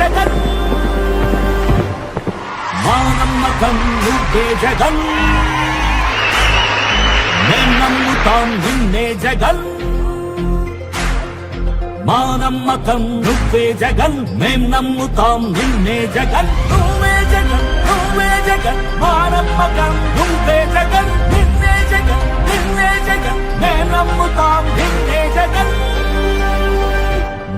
జగన్ మా నమ్మకం నువ్వే జగన్ మేం నమ్ముతాం నిన్నే జగన్ మా నమ్మకం నువ్వే జగన్ మేం నమ్ముతాం నిన్నే జగన్ నువ్వే జగన్ నువ్వే జగన్ మా నమ్మకం నువ్వే జగన్ నిన్నే జగన్ నిన్నే జగన్ మేం నమ్ముతాం నిన్నే జగన్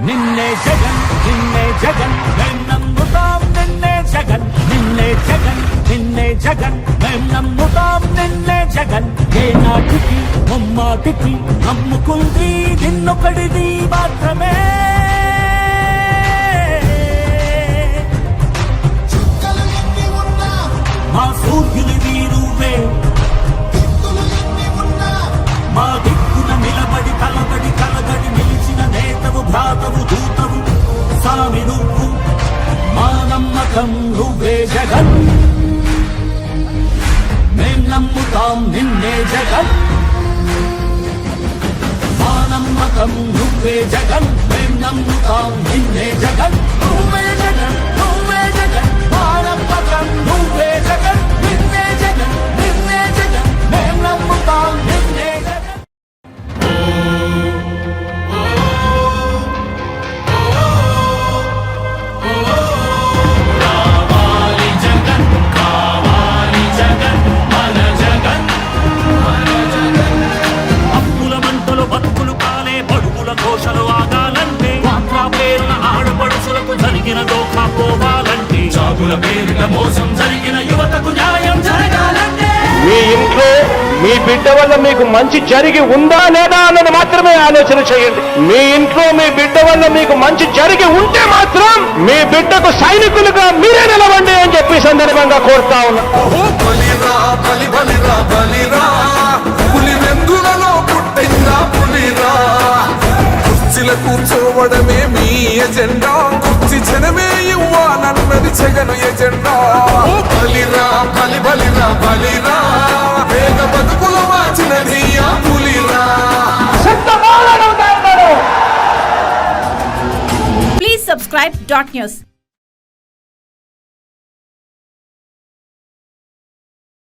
నిన్నే జగన్ నిన్నే జగన్ మేం నమ్ముతాం నిన్నే జగన్ నిన్నే జగన్ నిన్నే జగన్ మేం నమ్ముతాం నిన్నే జగన్ ఏ నాటికి ముమ్మాటికి నమ్ముకుంది నిన్నొకడిది మాత్రమే మా సూర్యునివి నువ్వే మా దిక్కున నిలబడి కలబడి కలగడి నిలిచిన నేతవు భ్రాతవు దూతవు సామి నువ్వు మా నమ్మకం నువ్వే జగన్ మేం నమ్ముతాం నిన్నే జగన్ మా నమ్మకం నువ్వే జగన్ మేం నమ్ముతాం నిన్నే జగన్ నువ్వే జగన్ నువ్వే జగన్ మా నమ్మకం నువ్వే జగన్ నిన్నే జగన్ నిన్నే జగన్ మేం నమ్ముతాం నిన్నే జగన్ మీ ఇంట్లో మీ బిడ్డ వల్ల మీకు మంచి జరిగి ఉందా లేదా అన్నది మాత్రమే ఆలోచన చేయండి. మీ ఇంట్లో మీ బిడ్డ వల్ల మీకు మంచి జరిగి ఉంటే మాత్రం మీ బిడ్డకు సైనికులుగా మీరే నిలవండి అని చెప్పి సందర్భంగా కోరుతా ఉన్నా. కూర్చోవడమే మీ ఎజెండా, కుర్చీ జనమే ఇవ్వాలన్నది జగన్ ఎజెండా. బలిరా బలి బలిరా బలిరా వేగ బతుకుల మార్చినది ఆ పులిరా. Please subscribe .news.